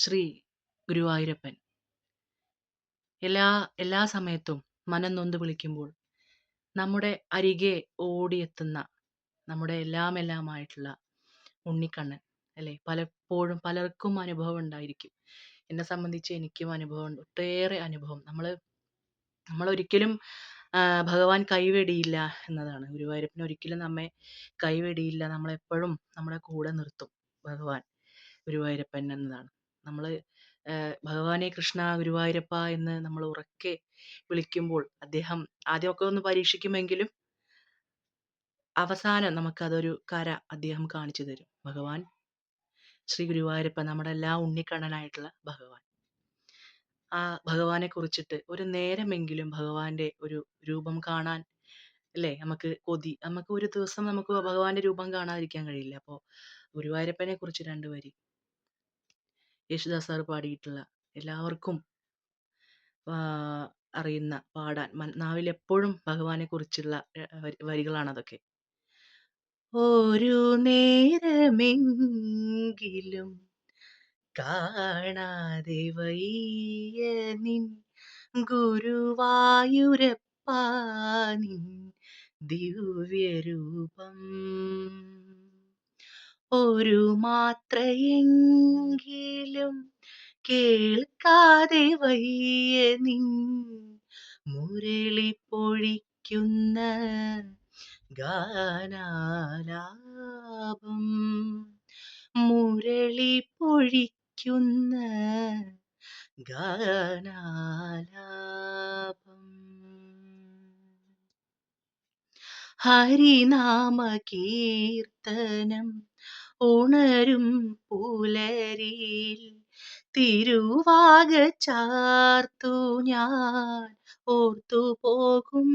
ശ്രീ ഗുരുവായൂരപ്പൻ എല്ലാ എല്ലാ സമയത്തും മനം നൊന്ത് വിളിക്കുമ്പോൾ നമ്മുടെ അരികെ ഓടിയെത്തുന്ന നമ്മുടെ എല്ലാമെല്ലാമായിട്ടുള്ള ഉണ്ണിക്കണ്ണൻ അല്ലേ? പലപ്പോഴും പലർക്കും അനുഭവം ഉണ്ടായിരിക്കും. എന്നെ സംബന്ധിച്ച് എനിക്കും അനുഭവമുണ്ട്. ഒട്ടേറെ അനുഭവം. നമ്മളൊരിക്കലും ഭഗവാൻ കൈവെടിയില്ല എന്നതാണ്. ഗുരുവായൂരപ്പൻ ഒരിക്കലും നമ്മെ കൈവെടിയില്ല. നമ്മളെപ്പഴും നമ്മുടെ കൂടെ നിർത്തും ഭഗവാൻ ഗുരുവായൂരപ്പൻ എന്നതാണ്. നമ്മള് ഭഗവാനെ കൃഷ്ണ ഗുരുവായൂരപ്പ എന്ന് നമ്മൾ ഉറക്കെ വിളിക്കുമ്പോൾ അദ്ദേഹം ആദ്യമൊക്കെ ഒന്ന് പരീക്ഷിക്കുമെങ്കിലും അവസാനം നമുക്കതൊരു കര അദ്ദേഹം കാണിച്ചു തരും. ഭഗവാൻ ശ്രീ ഗുരുവായൂരപ്പൻ നമ്മുടെ എല്ലാ ഉണ്ണിക്കണ്ണനായിട്ടുള്ള ഭഗവാൻ. ആ ഭഗവാനെ കുറിച്ചിട്ട് ഒരു നേരമെങ്കിലും ഭഗവാന്റെ ഒരു രൂപം കാണാൻ അല്ലേ? നമുക്ക് ഒരു ദിവസം നമുക്ക് ഭഗവാന്റെ രൂപം കാണാതിരിക്കാൻ കഴിയില്ല. അപ്പോ ഗുരുവായൂരപ്പനെ കുറിച്ച് 2 വരി യേശുദാസ് സാർ പാടിയിട്ടുള്ള എല്ലാവർക്കും അറിയുന്ന പാടാൻ നാവിലെപ്പോഴും ഭഗവാനെ കുറിച്ചുള്ള വരികളാണതൊക്കെ. ഒരു നേരമെങ്കിലും കാണാതെ വയ്യ നിൻ ഗുരുവായൂരപ്പാ നിൻ ദിവ്യരൂപം. ഒരു മാത്രയെങ്കിലും കേൾക്കാതെ വയ്യ നിൻ മുരളി പൊഴിക്കുന്ന ഗാനാലാപം. മുരളി പൊഴിക്കുന്ന ഗാനാലാപം. ഹരിനാമ കീർത്തനം ഉണരും പുലരിയിൽ തിരുവാക ചാർത്തു ഞാൻ ഓർത്തു പോകും